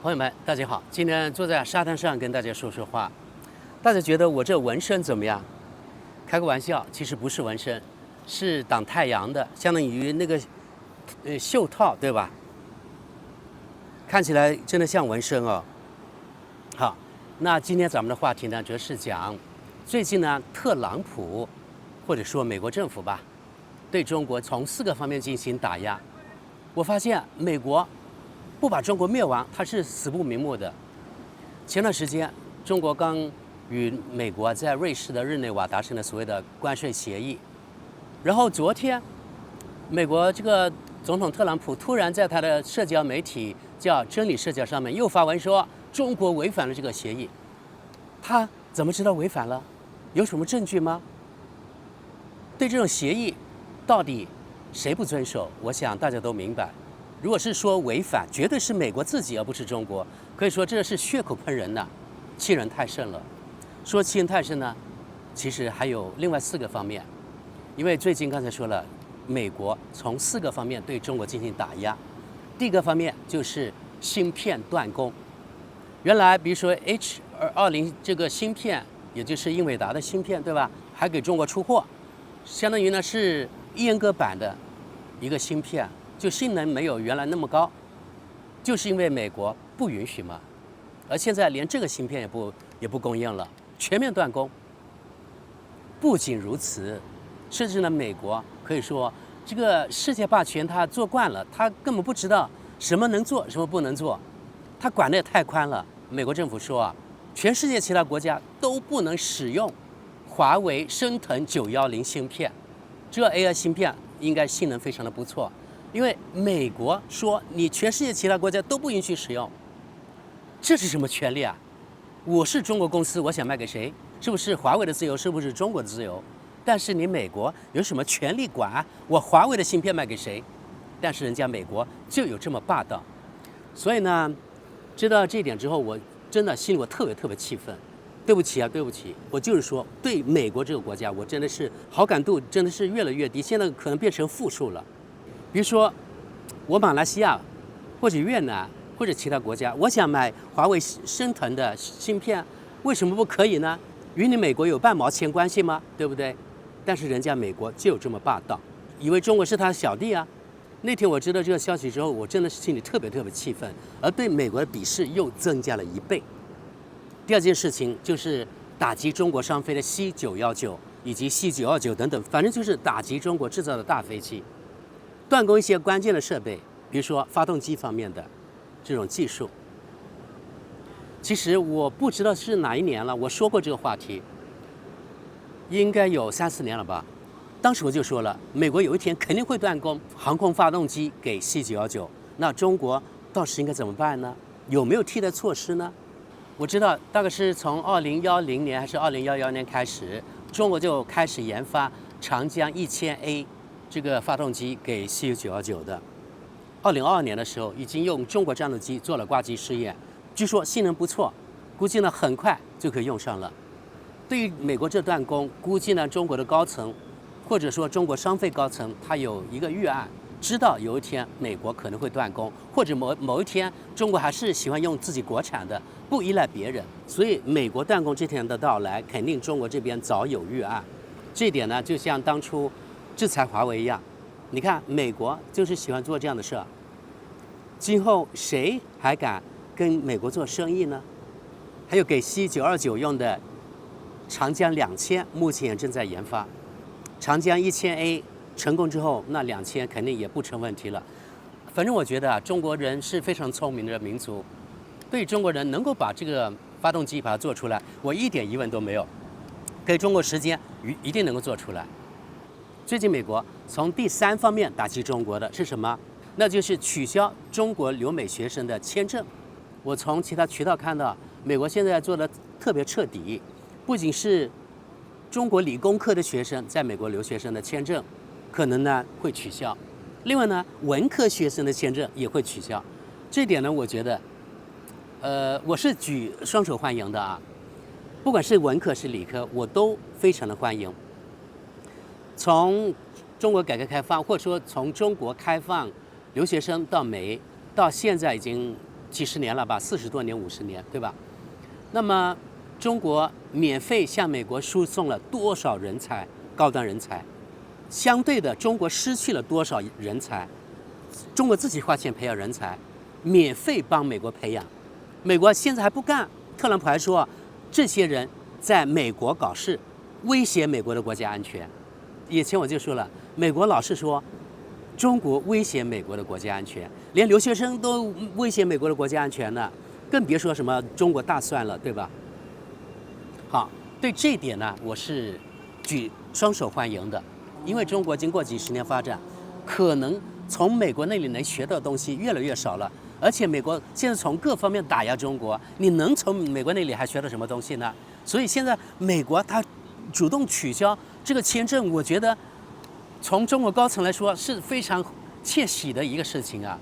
朋友们，大家好！今天坐在沙滩上跟大家说说话。大家觉得我这纹身怎么样？开个玩笑，其实不是纹身，是挡太阳的，相当于那个袖套，对吧？看起来真的像纹身哦。好，那今天咱们的话题呢，主要是讲最近呢，特朗普或者说美国政府吧，对中国从4个方面进行打压。我发现美国不把中国灭亡，它是死不瞑目的。前段时间，中国刚与美国在瑞士的日内瓦达成了所谓的关税协议，然后昨天，美国这个总统特朗普突然在他的社交媒体叫真理社交上面又发文说中国违反了这个协议。他怎么知道违反了？有什么证据吗？对这种协议，到底谁不遵守？我想大家都明白。如果是说违反，绝对是美国自己，而不是中国。可以说这是血口喷人呐，欺人太甚了。说欺人太甚呢，其实还有另外4个方面。因为最近刚才说了，美国从4个方面对中国进行打压。第一个方面就是芯片断供。原来比如说 H20这个芯片，也就是英伟达的芯片，对吧？还给中国出货，相当于呢是阉割版的一个芯片。就性能没有原来那么高，就是因为美国不允许嘛，而现在连这个芯片也不供应了，全面断供。不仅如此，甚至呢，美国可以说这个世界霸权他做惯了，他根本不知道什么能做，什么不能做，他管得也太宽了。美国政府说啊，全世界其他国家都不能使用华为升腾910芯片，这 AI 芯片应该性能非常的不错。因为美国说你全世界其他国家都不允许使用，这是什么权利啊？我是中国公司，我想卖给谁？是不是华为的自由？是不是中国的自由？但是你美国有什么权利管我华为的芯片卖给谁？但是人家美国就有这么霸道，所以呢，知道这一点之后，我真的心里我特别气愤。对不起啊，对不起，我就是说对美国这个国家，我真的是好感度真的是越来越低，现在可能变成负数了。比如说，我马来西亚，或者越南，或者其他国家，我想买华为升腾的芯片，为什么不可以呢？与你美国有半毛钱关系吗？对不对？但是人家美国就有这么霸道，以为中国是他的小弟啊。那天我知道这个消息之后，我真的是心里特别气愤，而对美国的鄙视又增加了1倍。第二件事情就是打击中国商飞的 C919以及 C929等等，反正就是打击中国制造的大飞机。断供一些关键的设备，比如说发动机方面的这种技术。其实我不知道是哪一年了，我说过这个话题，应该有3、4年了吧。当时我就说了，美国有一天肯定会断供航空发动机给 C919，那中国到时应该怎么办呢？有没有替代措施呢？我知道大概是从2010年还是2011年开始，中国就开始研发长江1000A。这个发动机给 C919的，2022年的时候已经用中国战斗机做了挂机试验，据说性能不错，估计呢很快就可以用上了。对于美国这断供，估计呢中国的高层或者说中国商飞高层，他有一个预案，知道有一天美国可能会断供，或者某一天中国还是喜欢用自己国产的，不依赖别人，所以美国断供这天的到来，肯定中国这边早有预案。这一点呢，就像当初制裁华为一样，你看美国就是喜欢做这样的事儿。今后谁还敢跟美国做生意呢？还有给 C929用的长江2000，目前也正在研发。长江1000A 成功之后，那2000肯定也不成问题了。反正我觉得啊，中国人是非常聪明的民族，对中国人能够把这个发动机把它做出来，我一点疑问都没有。给中国时间，一定能够做出来。最近美国从第3方面打击中国的是什么？那就是取消中国留美学生的签证。我从其他渠道看到，美国现在做的特别彻底，不仅是中国理工科的学生在美国留学生的签证，可能呢会取消。另外呢，文科学生的签证也会取消。这点呢，我觉得，我是举双手欢迎的啊。不管是文科是理科，我都非常的欢迎。从中国改革开放，或者说从中国开放留学生到美，到现在已经几十年了吧，40多年、50年，对吧？那么中国免费向美国输送了多少人才、高端人才？相对的，中国失去了多少人才？中国自己花钱培养人才，免费帮美国培养，美国现在还不干。特朗普还说，这些人在美国搞事，威胁美国的国家安全。以前我就说了，美国老是说中国威胁美国的国家安全，连留学生都威胁美国的国家安全呢，更别说什么中国大算了，对吧？好，对这一点呢，我是举双手欢迎的，因为中国经过几十年发展，可能从美国那里能学到的东西越来越少了，而且美国现在从各方面打压中国，你能从美国那里还学到什么东西呢？所以现在美国它主动取消这个签证，我觉得从中国高层来说是非常窃喜的一个事情啊。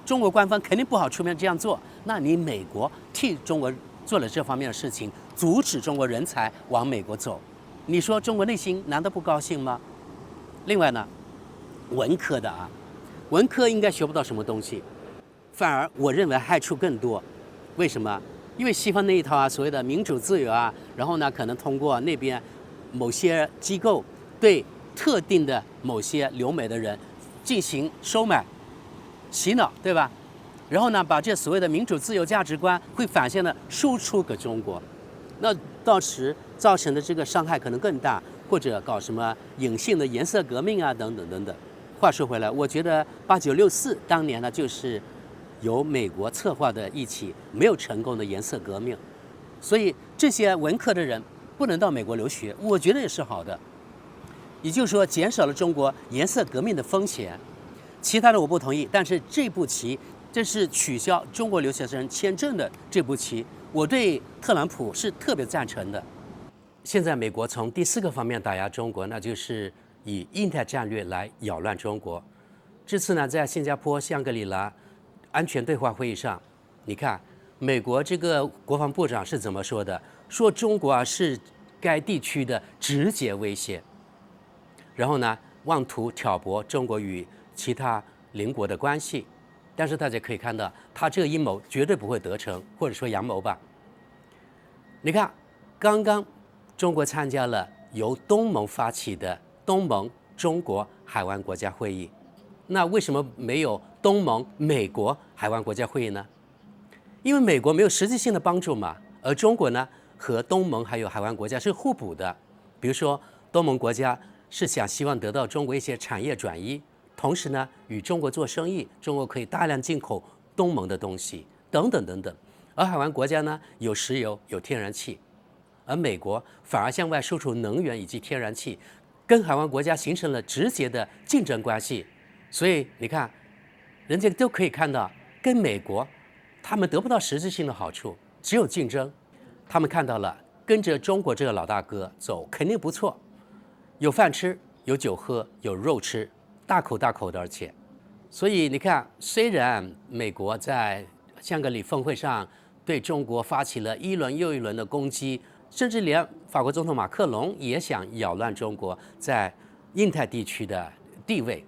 中国官方肯定不好出面这样做，那你美国替中国做了这方面的事情，阻止中国人才往美国走，你说中国内心难道不高兴吗？另外呢，文科的啊，文科应该学不到什么东西，反而我认为害处更多。为什么？因为西方那一套啊，所谓的民主自由啊，然后呢，可能通过那边某些机构对特定的某些留美的人进行收买、洗脑，对吧？然后呢，把这所谓的民主自由价值观会反向的输出给中国，那到时造成的这个伤害可能更大，或者搞什么隐性的颜色革命啊，等等等等。话说回来，我觉得8964当年呢，就是由美国策划的一起没有成功的颜色革命，所以这些文科的人不能到美国留学，我觉得也是好的。也就是说，减少了中国颜色革命的风险。其他的我不同意，但是这步棋，这是取消中国留学生签证的这步棋，我对特朗普是特别赞成的。现在美国从第4个方面打压中国，那就是以印太战略来扰乱中国。这次呢，在新加坡香格里拉安全对话会议上，你看美国这个国防部长是怎么说的？说中国啊是该地区的直接威胁，然后呢，妄图挑拨中国与其他邻国的关系。但是大家可以看到，他这个阴谋绝对不会得逞，或者说阳谋吧。你看，刚刚中国参加了由东盟发起的东盟中国海湾国家会议，那为什么没有东盟美国海湾国家会议呢？因为美国没有实际性的帮助嘛，而中国呢和东盟还有海湾国家是互补的。比如说，东盟国家是希望得到中国一些产业转移，同时呢与中国做生意，中国可以大量进口东盟的东西等等等等。而海湾国家呢有石油有天然气，而美国反而向外输出能源以及天然气，跟海湾国家形成了直接的竞争关系。所以你看，人家都可以看到，跟美国他们得不到实质性的好处，只有竞争。他们看到了跟着中国这个老大哥走肯定不错，有饭吃，有酒喝，有肉吃，大口大口的，而且，所以你看，虽然美国在香格里峰会上对中国发起了一轮又一轮的攻击，甚至连法国总统马克龙也想扰乱中国在印太地区的地位，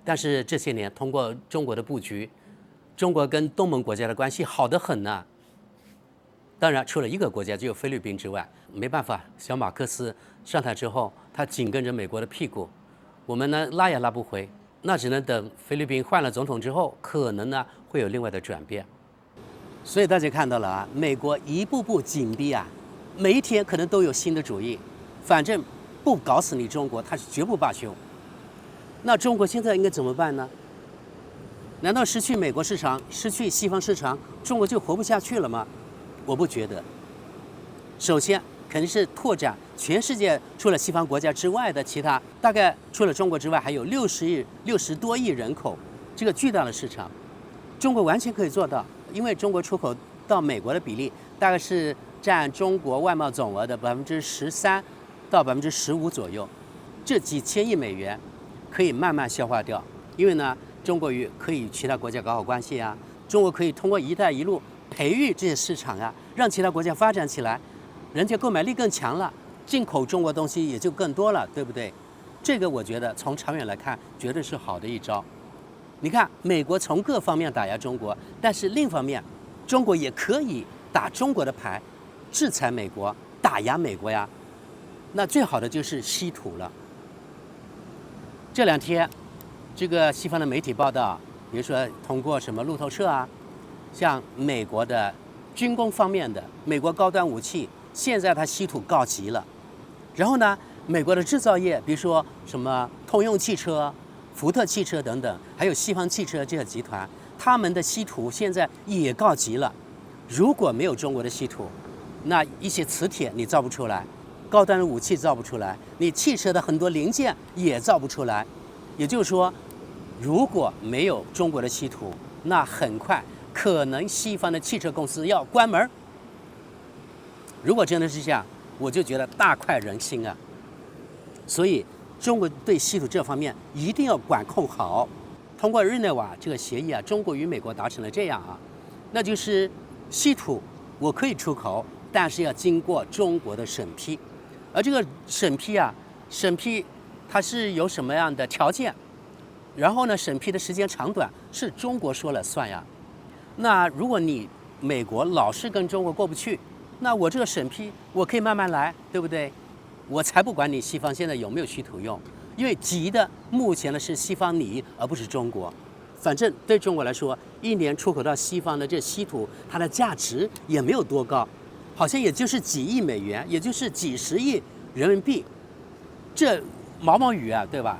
但是这些年通过中国的布局，中国跟东盟国家的关系好得很呢。当然，除了一个国家，只有菲律宾之外，没办法，小马克思上台之后，他紧跟着美国的屁股，我们呢拉也拉不回，那只能等菲律宾换了总统之后，可能呢会有另外的转变。所以大家看到了啊，美国一步步紧逼啊，每一天可能都有新的主意，反正不搞死你中国，他是绝不罢休。那中国现在应该怎么办呢？难道失去美国市场，失去西方市场，中国就活不下去了吗？我不觉得。首先肯定是拓展全世界除了西方国家之外的其他，大概除了中国之外还有60多亿人口，这个巨大的市场，中国完全可以做到。因为中国出口到美国的比例大概是占中国外贸总额的13%到15%左右，这几千亿美元可以慢慢消化掉。因为呢，中国可以与其他国家搞好关系啊，中国可以通过“一带一路”培育这些市场啊，让其他国家发展起来，人家购买力更强了，进口中国东西也就更多了，对不对？这个我觉得从长远来看，绝对是好的一招。你看，美国从各方面打压中国，但是另一方面，中国也可以打中国的牌，制裁美国，打压美国呀。那最好的就是稀土了。这2天，这个西方的媒体报道，比如说通过什么路透社啊，像美国的军工方面的美国高端武器，现在它稀土告急了。然后呢，美国的制造业，比如说什么通用汽车、福特汽车等等，还有西方汽车这些集团，他们的稀土现在也告急了。如果没有中国的稀土，那一些磁铁你造不出来，高端的武器造不出来，你汽车的很多零件也造不出来。也就是说，如果没有中国的稀土，那很快可能西方的汽车公司要关门。如果真的是这样，我就觉得大快人心啊。所以中国对稀土这方面一定要管控好。通过日内瓦这个协议啊，中国与美国达成了这样啊，那就是稀土我可以出口，但是要经过中国的审批。而这个审批它是有什么样的条件？然后呢，审批的时间长短是中国说了算呀。那如果你美国老是跟中国过不去，那我这个审批我可以慢慢来，对不对？我才不管你西方现在有没有稀土用，因为急的目前的是西方你，而不是中国。反正对中国来说，一年出口到西方的这稀土，它的价值也没有多高，好像也就是几亿美元，也就是几十亿人民币，这毛毛雨啊，对吧？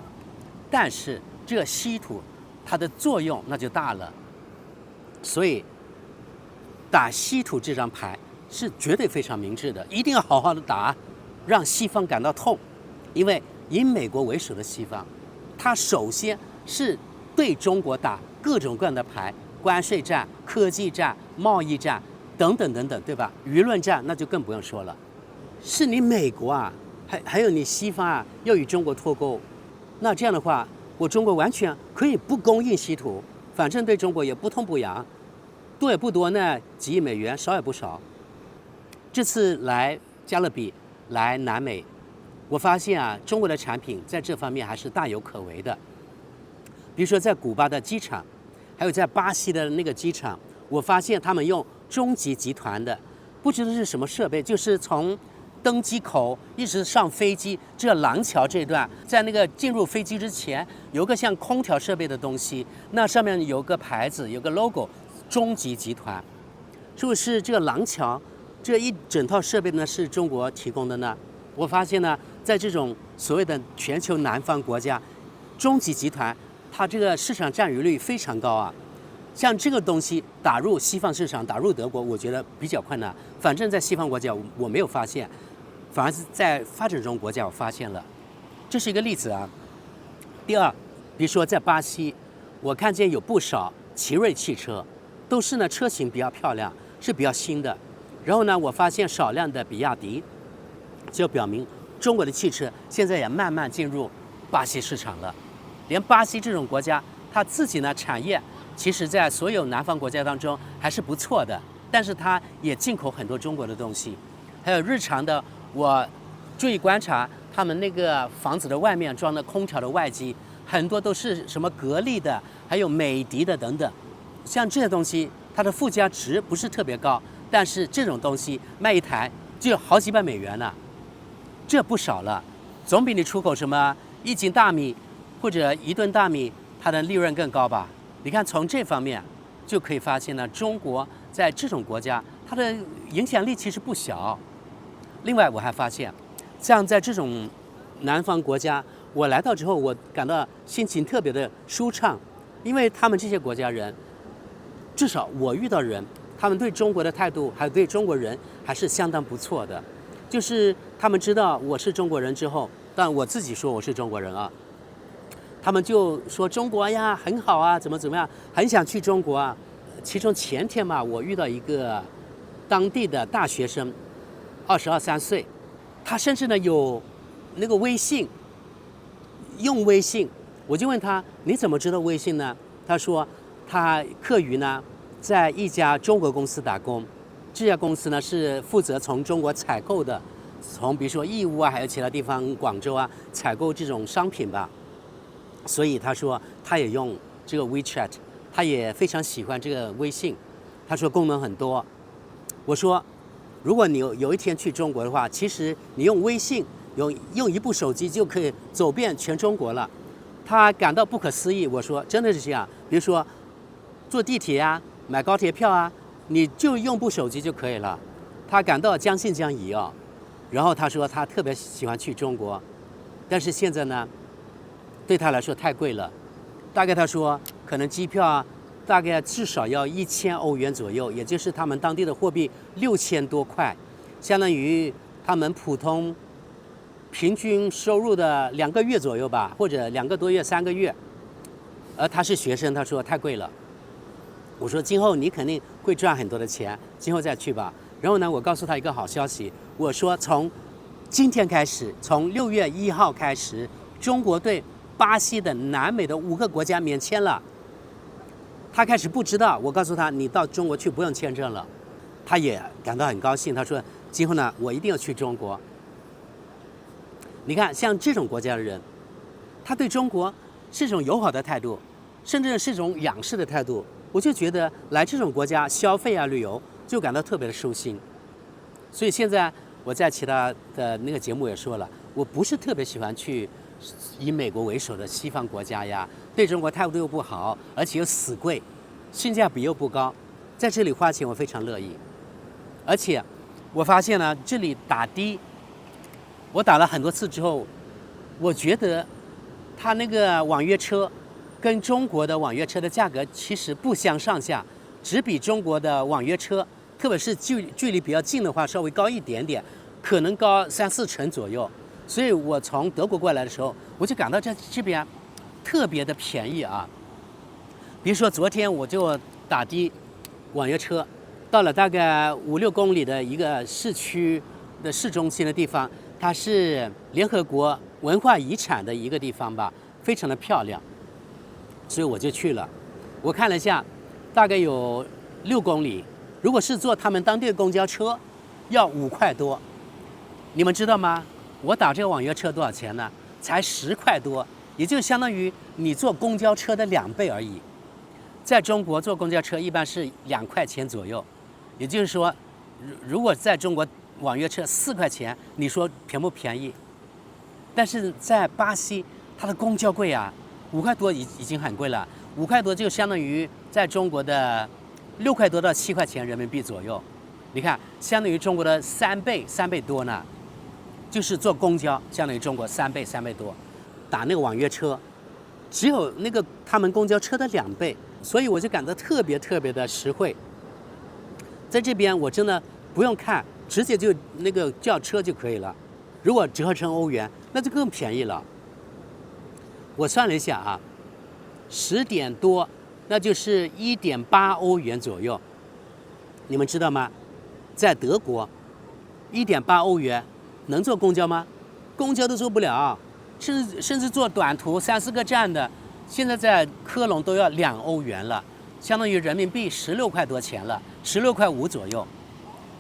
但是这个稀土它的作用那就大了，所以打稀土这张牌是绝对非常明智的，一定要好好的打，让西方感到痛。因为以美国为首的西方，它首先是对中国打各种各样的牌，关税战、科技战、贸易战等等等等，对吧？舆论战那就更不用说了。是你美国啊，还有你西方啊，要与中国脱钩，那这样的话，我中国完全可以不供应稀土，反正对中国也不痛不痒，多也不多呢，几亿美元，少也不少。这次来加勒比，来南美，我发现啊，中国的产品在这方面还是大有可为的。比如说在古巴的机场，还有在巴西的那个机场，我发现他们用中集集团的，不知道是什么设备，就是从登机口一直上飞机，这廊桥这段，在那个进入飞机之前，有个像空调设备的东西，那上面有个牌子，有个 logo， 中集集团，是不是这个廊桥这一整套设备呢是中国提供的呢？我发现呢，在这种所谓的全球南方国家，中集集团它这个市场占有率非常高啊。像这个东西打入西方市场，打入德国，我觉得比较困难。反正在西方国家我没有发现，反而是在发展中国家我发现了，这是一个例子啊。第二，比如说在巴西，我看见有不少奇瑞汽车，都是呢车型比较漂亮，是比较新的。然后呢，我发现少量的比亚迪，就表明中国的汽车现在也慢慢进入巴西市场了。连巴西这种国家，它自己呢产业其实在所有南方国家当中还是不错的，但是它也进口很多中国的东西。还有日常的，我注意观察他们那个房子的外面装的空调的外机，很多都是什么格力的，还有美的的等等。像这些东西，它的附加值不是特别高，但是这种东西卖一台就有好几百美元呢，这不少了，总比你出口什么1斤大米或者1吨大米，它的利润更高吧？你看从这方面就可以发现呢，中国在这种国家它的影响力其实不小。另外我还发现，像在这种南方国家，我来到之后，我感到心情特别的舒畅，因为他们这些国家人，至少我遇到人，他们对中国的态度，还有对中国人还是相当不错的。就是他们知道我是中国人之后，但我自己说我是中国人啊，他们就说中国呀很好啊，怎么样，很想去中国啊。其中前天嘛，我遇到一个当地的大学生，22、23岁，他甚至呢有那个微信，用微信，我就问他你怎么知道微信呢？他说他课余呢在一家中国公司打工，这家公司呢是负责从中国采购的，从比如说义乌啊，还有其他地方广州啊采购这种商品吧。所以他说他也用这个 WeChat， 他也非常喜欢这个微信。他说功能很多。我说，如果你有一天去中国的话，其实你用微信，用一部手机就可以走遍全中国了。他感到不可思议。我说真的是这样，比如说坐地铁啊，买高铁票啊，你就用部手机就可以了。他感到将信将疑哦。然后他说他特别喜欢去中国，但是现在呢，对他来说太贵了。大概他说可能机票啊，大概至少要1000欧元左右，也就是他们当地的货币6000多块，相当于他们普通平均收入的2个月左右吧，或者2个多月、3个月。而他是学生，他说太贵了。我说今后你肯定会赚很多的钱，今后再去吧。然后呢，我告诉他一个好消息，我说从今天开始，从6月1号开始，中国对巴西的南美的5个国家免签了。他开始不知道，我告诉他你到中国去不用签证了，他也感到很高兴。他说今后呢，我一定要去中国。你看，像这种国家的人，他对中国是一种友好的态度，甚至是一种仰视的态度。我就觉得来这种国家消费啊、旅游，就感到特别的舒心。所以现在我在其他的那个节目也说了，我不是特别喜欢去以美国为首的西方国家呀，对中国态度又不好，而且又死贵，性价比又不高，在这里花钱我非常乐意。而且我发现呢，这里打的，我打了很多次之后，我觉得它那个网约车跟中国的网约车的价格其实不相上下，只比中国的网约车，特别是距离比较近的话稍微高一点点，可能高3-4成左右。所以我从德国过来的时候，我就感到这边特别的便宜啊。比如说昨天我就打的网约车，到了大概5-6公里的一个市区的市中心的地方，它是联合国文化遗产的一个地方吧，非常的漂亮，所以我就去了。我看了一下，大概有6公里，如果是坐他们当地的公交车，要5块多。你们知道吗？我打这个网约车多少钱呢？才10块多，也就相当于你坐公交车的2倍而已。在中国坐公交车一般是2块钱左右，也就是说，如果在中国网约车4块钱，你说便不便宜？但是在巴西，它的公交贵啊，5块多已经很贵了，5块多就相当于在中国的6块多到7块钱人民币左右。你看，相当于中国的3倍多呢。就是坐公交，相当于中国3倍多，打那个网约车，只有那个他们公交车的2倍，所以我就感到特别的实惠。在这边我真的不用看，直接就那个叫车就可以了。如果折合成欧元，那就更便宜了。我算了一下啊，10点多，那就是1.8欧元左右。你们知道吗？在德国，1.8欧元。能坐公交吗？公交都坐不了，甚至坐短途3-4个站的，现在在科隆都要2欧元了，相当于人民币16块多钱了，16块5左右。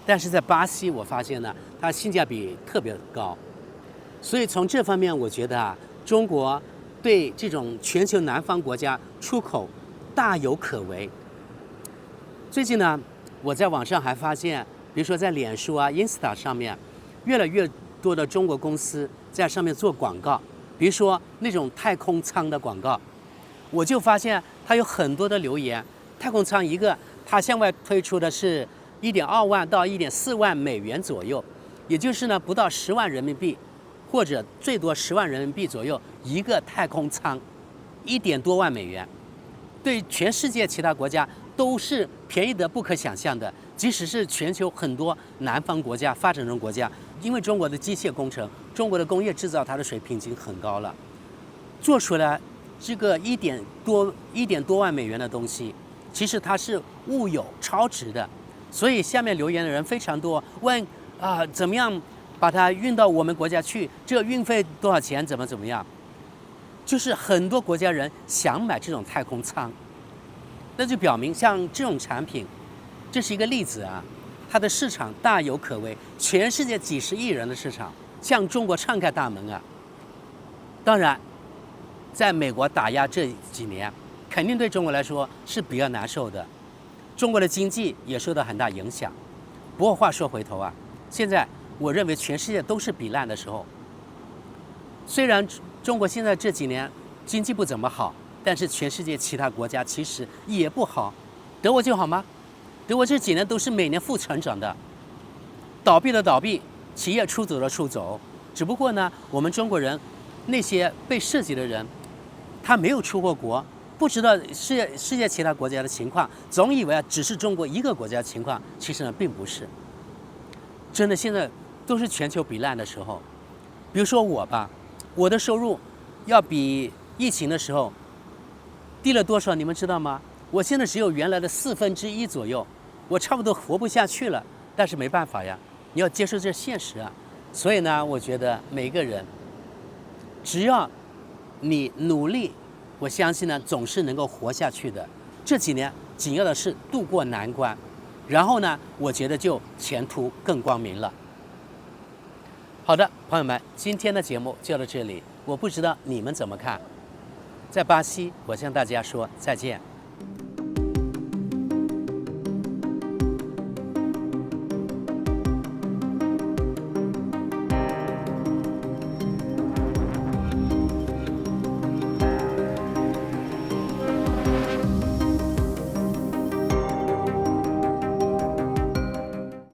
但是在巴西，我发现呢，它性价比特别高，所以从这方面，我觉得啊，中国对这种全球南方国家出口大有可为。最近呢，我在网上还发现，比如说在脸书啊、Insta 上面。越来越多的中国公司在上面做广告，比如说那种太空舱的广告，我就发现它有很多的留言。太空舱一个，它向外推出的是1.2万到1.4万美元左右，也就是呢不到10万人民币，或者最多10万人民币左右一个太空舱，1点多万美元，对全世界其他国家都是便宜得不可想象的。即使是全球很多南方国家、发展中国家，因为中国的机械工程、中国的工业制造，它的水平已经很高了，做出来这个1点多万美元的东西，其实它是物有超值的。所以下面留言的人非常多，问怎么样把它运到我们国家去？这运费多少钱？怎么样？就是很多国家人想买这种太空舱，那就表明像这种产品。这是一个例子啊，它的市场大有可为，全世界几十亿人的市场向中国敞开大门啊。当然，在美国打压这几年，肯定对中国来说是比较难受的。中国的经济也受到很大影响。不过话说回头啊，现在我认为全世界都是比烂的时候。虽然中国现在这几年经济不怎么好，但是全世界其他国家其实也不好。德国就好吗？德国这几年都是每年负成长的，倒闭的倒闭，企业出走的出走。只不过呢，我们中国人那些被涉及的人，他没有出过国，不知道世界其他国家的情况，总以为只是中国一个国家的情况，其实呢并不是。真的现在都是全球比烂的时候。比如说我吧，我的收入要比疫情的时候低了多少？你们知道吗？我现在只有原来的1/4左右，我差不多活不下去了。但是没办法呀，你要接受这现实啊。所以呢，我觉得每个人只要你努力，我相信呢总是能够活下去的。这几年紧要的是渡过难关，然后呢，我觉得就前途更光明了。好的，朋友们，今天的节目就到这里。我不知道你们怎么看。在巴西，我向大家说再见。